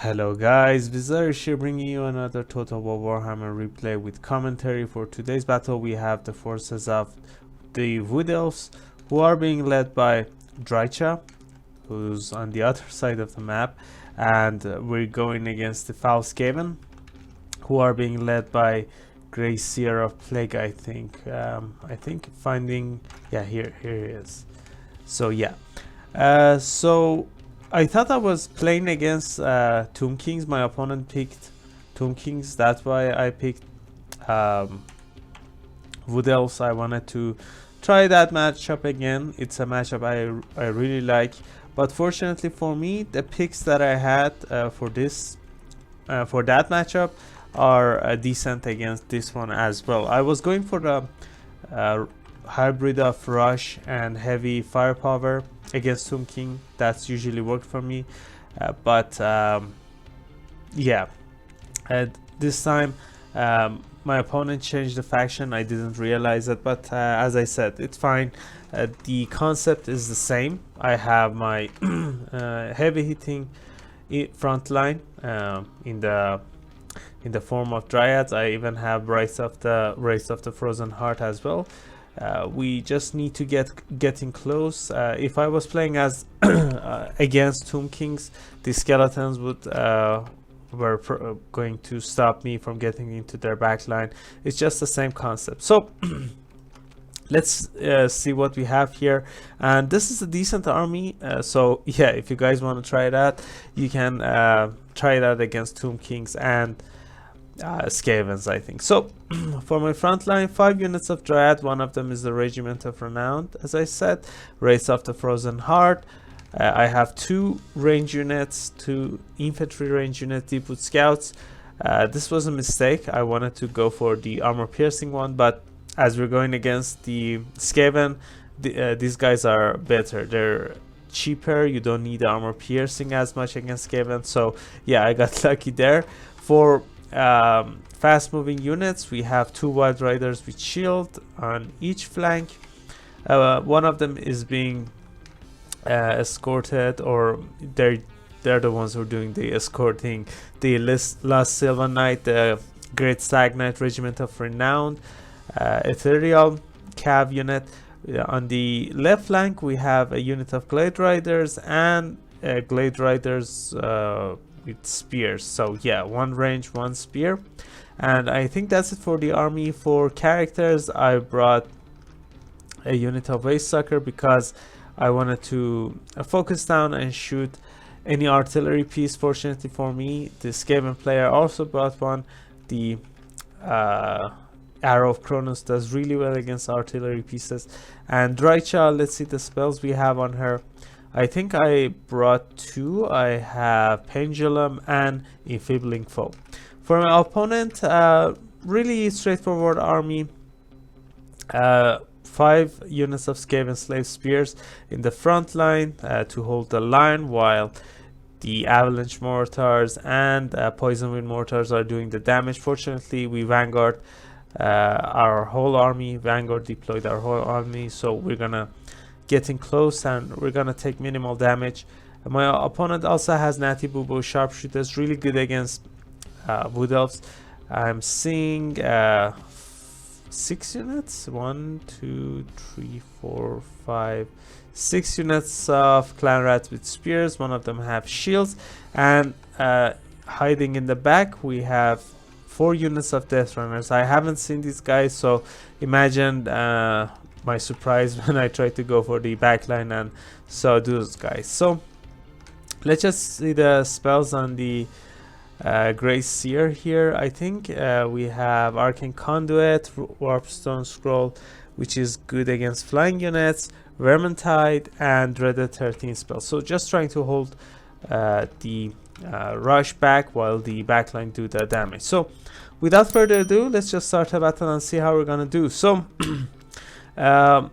Hello guys, Vizarish here bringing you another Total War Warhammer replay with commentary. For today's battle we have the forces of the Wood Elves, who are being led by Drycha, who's on the other side of the map, and we're going against the Foul Skaven, who are being led by Grey Seer of Plague, I think finding, yeah, here he is. So yeah, so I thought I was playing against Tomb Kings. My opponent picked Tomb Kings. That's why I picked Wood Elves. I wanted to try that matchup again. It's a matchup I really like. But fortunately for me, the picks that I had for that matchup are decent against this one as well. I was going for the hybrid of rush and heavy firepower against Tomb King. That's usually worked for me, but yeah, this time my opponent changed the faction. I didn't realize it, but as I said, it's fine. The concept is the same. I have my heavy hitting front line in the form of dryads. I even have Race of the Frozen Heart as well. We just need to getting close. If I was playing as against Tomb Kings, the skeletons were going to stop me from getting into their backline. It's just the same concept. So let's see what we have here, and this is a decent army. So yeah, if you guys want to try that, you can try that against Tomb Kings and Skavens, I think. So for my front line, 5 units of Dryad. One of them is the Regiment of Renown, as I said. Race of the Frozen Heart. I have 2 range units, 2 infantry range units, Deepwood Scouts. This was a mistake. I wanted to go for the armor piercing one, but as we're going against the Skaven, these guys are better. They're cheaper. You don't need armor piercing as much against Skaven. So yeah, I got lucky there. For fast moving units, we have 2 Wild Riders with shield on each flank. One of them is being escorted, or they're the ones who are doing the escorting. The last Silver Knight, the Great Stag Knight Regiment of Renown, Ethereal Cav unit. On the left flank we have a unit of Glade Riders and Glade Riders with spears. So yeah, 1 range, 1 spear. And I think that's it for the army. For characters, I brought a unit of Waste Sucker because I wanted to focus down and shoot any artillery piece. Fortunately for me, the Skaven player also brought one. The Arrow of Cronus does really well against artillery pieces. And Drycha, let's see the spells we have on her. I think I brought 2. I have Pendulum and Enfeebling Foe. For my opponent, really straightforward army. 5 units of Skaven Slave Spears in the front line to hold the line, while the Avalanche Mortars and Poison Wind Mortars are doing the damage. Fortunately, we Vanguard our whole army. Vanguard deployed our whole army, so we're gonna getting close and we're gonna take minimal damage. My opponent also has Natty Bubo Sharpshooters, really good against Wood Elves. I'm seeing 6 units, 1 2 3 4 5 6 units of Clan Rats with spears. One of them have shields, and hiding in the back we have 4 units of Death Runners. I haven't seen these guys, so imagine my surprise when I tried to go for the backline and saw those guys. So let's just see the spells on the Grey Seer here. I think we have Arcane Conduit, Warpstone Scroll, which is good against flying units, Vermintide, and Dreaded 13 spells. So just trying to hold the rush back while the backline do the damage. So without further ado, let's just start a battle and see how we're gonna do. So I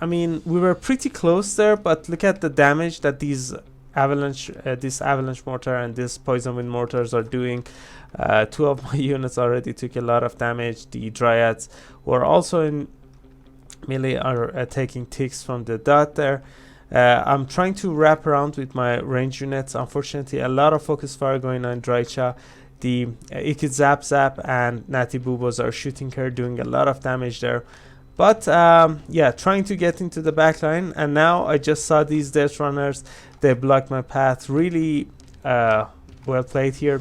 mean, we were pretty close there, but look at the damage that these this avalanche mortar and this poison wind mortars are doing. 2 of my units already took a lot of damage. The dryads were also in melee are taking ticks from the dot there. I'm trying to wrap around with my range units. Unfortunately, a lot of focus fire going on Drycha. The Ikit Zap Zap and Natty Bubos are shooting her, doing a lot of damage there. But yeah, trying to get into the back line. And now I just saw these Death Runners. They blocked my path. Really well played here.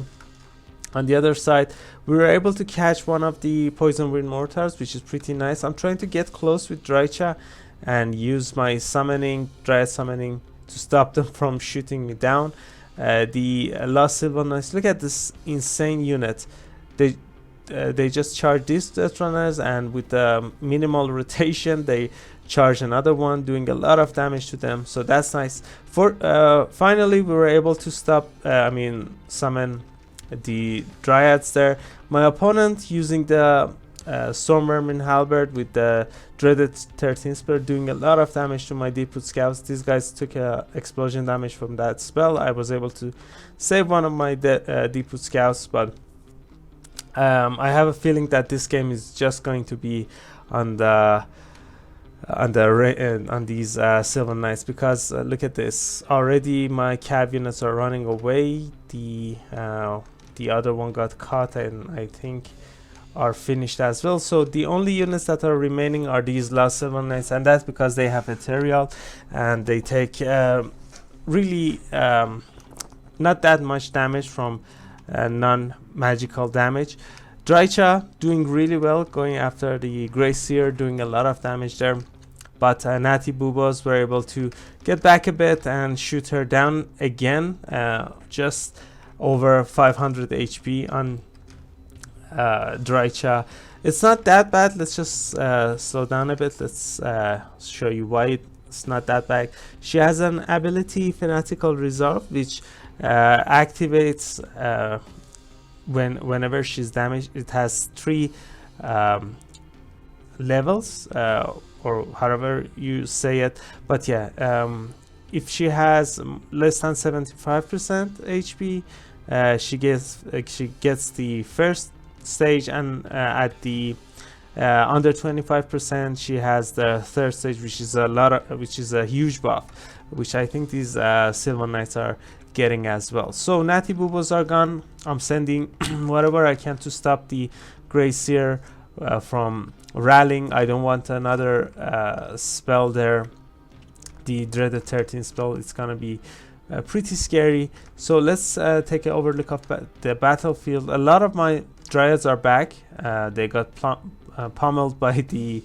On the other side, we were able to catch one of the Poison Wind Mortars, which is pretty nice. I'm trying to get close with Drycha and use my summoning, Dryad summoning, to stop them from shooting me down. The Lost Silver Knights, look at this insane unit. They just charge these Death Runners, and with minimal rotation they charge another one, doing a lot of damage to them. So that's nice. For finally we were able to stop summon the Dryads there. My opponent using the Storm Vermin Halberd with the Dreaded 13 spell, doing a lot of damage to my Deepwood Scouts. These guys took explosion damage from that spell. I was able to save one of my Deepwood Scouts, but I have a feeling that this game is just going to be on these Sylvan Knights, because look at this. Already my cav units are running away. The other one got caught and I think are finished as well. So the only units that are remaining are these last Sylvan Knights, and that's because they have Ethereal and they take really not that much damage from non-magical damage. Drycha doing really well, going after the Grey Seer, doing a lot of damage there. But Natty Bubos were able to get back a bit and shoot her down again. Just over 500 HP on Drycha. It's not that bad. Let's just slow down a bit. Let's show you why it's not that bad. She has an ability, Fanatical Resolve, which activates whenever she's damaged. It has 3 levels, or however you say it. But yeah, if she has less than 75% HP, she gets the first stage, and at the under 25% she has the third stage, which is a huge buff, which I think these Sylvan Knights are getting as well. So Natty Bubos are gone. I'm sending whatever I can to stop the Grey Seer from rallying. I don't want another spell there, the Dreaded 13 spell. It's gonna be pretty scary. So let's take an overlook of the battlefield. A lot of my Dryads are back. They got pummeled by the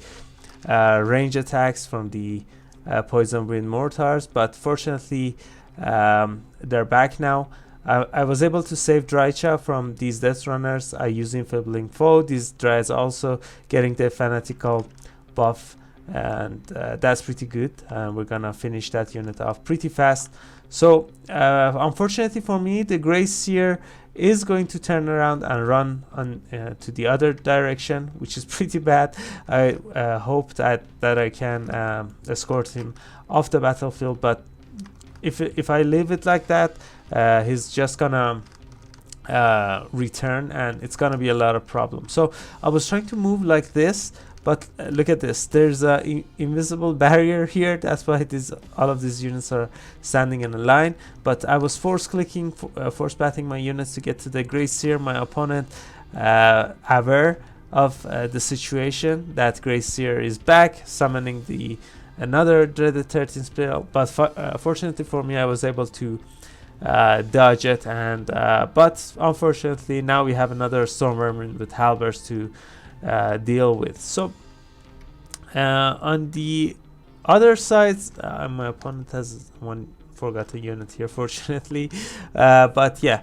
range attacks from the Poison Wind Mortars, but fortunately they're back now. I was able to save Drycha from these Death Runners. I use Enfabling Foe. These Dryads also getting the Fanatical buff, and that's pretty good. We're gonna finish that unit off pretty fast. So unfortunately for me, the Grey Seer is going to turn around and run on to the other direction, which is pretty bad. I hope that I can escort him off the battlefield, but if I leave it like that, he's just gonna return, and it's gonna be a lot of problems. So I was trying to move like this, but look at this. There's a invisible barrier here. That's why all of these units are standing in a line. But I was force batting my units to get to the Grey Seer. My opponent, aware of the situation that Grey Seer is back, summoning another Dreaded 13 spell. But fortunately for me, I was able to dodge it, and but unfortunately now we have another Storm Vermin with halberds to deal with. So on the other side, my opponent has one forgotten unit here, fortunately. But yeah,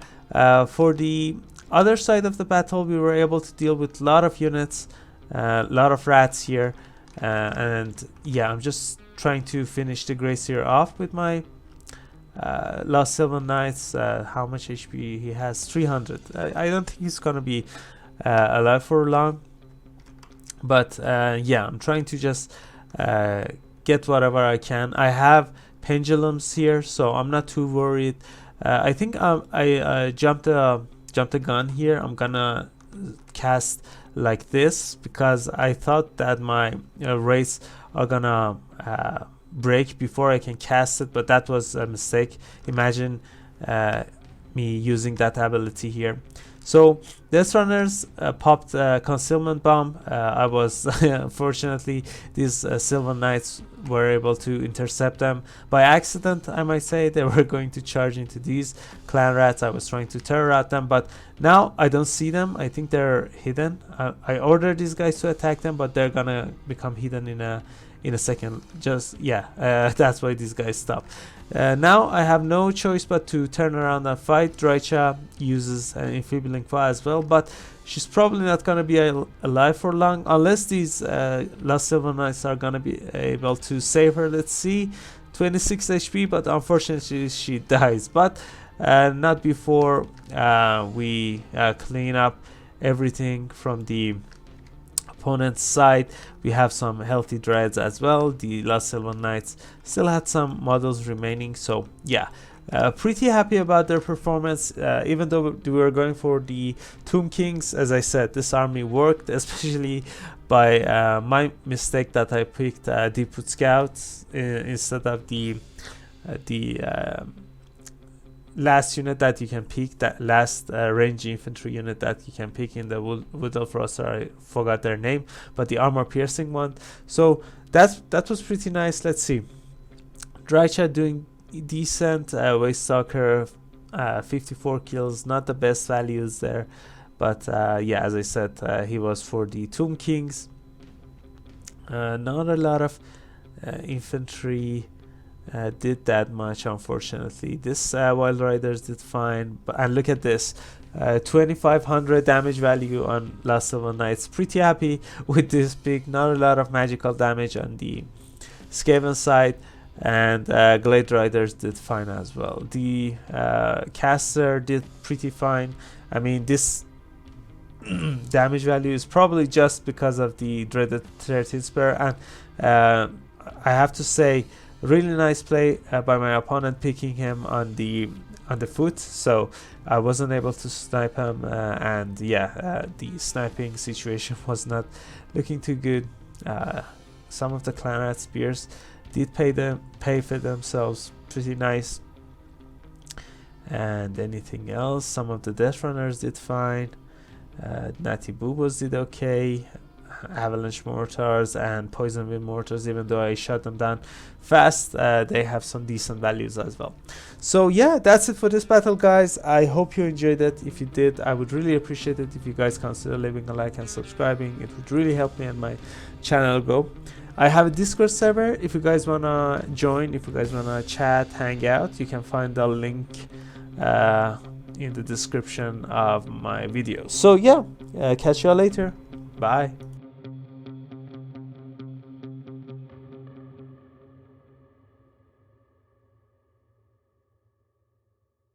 for the other side of the battle, we were able to deal with a lot of units, a lot of rats here, and yeah, I'm just trying to finish the Grey Seer off with my Lost Sylvan Knights. How much HP he has? 300. I don't think he's gonna be alive for long, but yeah, I'm trying to just get whatever I can. I have pendulums here, so I'm not too worried. I think I jumped a gun here. I'm gonna cast like this because I thought that my wraiths are gonna break before I can cast it, but that was a mistake. Imagine me using that ability here. So Death Runners popped Concealment Bomb. I was unfortunately, these Silver Knights were able to intercept them by accident, I might say. They were going to charge into these Clan Rats. I was trying to terror at them, but now I don't see them. I think they're hidden. I ordered these guys to attack them, but they're gonna become hidden in a second. Just that's why these guys stop. Now I have no choice but to turn around and fight. Drycha uses an enfeebling fire as well, but she's probably not gonna be alive for long unless these last Silver Knights are gonna be able to save her. Let's see, 26 HP, but unfortunately she dies. But not before we clean up everything from the opponent's side. We have some healthy dreads as well. The last Silver Knights still had some models remaining, so yeah, pretty happy about their performance. Even though we were going for the Tomb Kings, as I said, this army worked, especially by my mistake that I picked Deepwood Scouts instead of the last unit that you can pick, that last range infantry unit that you can pick in the Wood Elf roster. I forgot their name, but the armor piercing one. So that was pretty nice. Let's see, Drycha doing decent. Waste Stalker 54 kills, not the best values there, but yeah, as I said, he was for the Tomb Kings. Not a lot of infantry did that much, unfortunately. This Wild Riders did fine, and look at this, 2500 damage value on Last Silver Knights. Pretty happy with this pick. Not a lot of magical damage on the Skaven side, and Glade Riders did fine as well. The caster did pretty fine. I mean, this damage value is probably just because of the dreaded 13 spear, and I have to say, really nice play by my opponent, picking him on the foot, so I wasn't able to snipe him, and yeah, the sniping situation was not looking too good. Some of the Clan Rat spears did pay for themselves pretty nice, and anything else, some of the Death Runners did fine. Natty Boobos did okay. Avalanche mortars and poison wind mortars, even though I shot them down fast, they have some decent values as well. So yeah, that's it for this battle, guys. I hope you enjoyed it. If you did, I would really appreciate it if you guys consider leaving a like and subscribing. It would really help me and my channel grow. I have a Discord server if you guys wanna join, if you guys wanna chat, hang out. You can find the link in the description of my video. So yeah, catch you all later. Bye.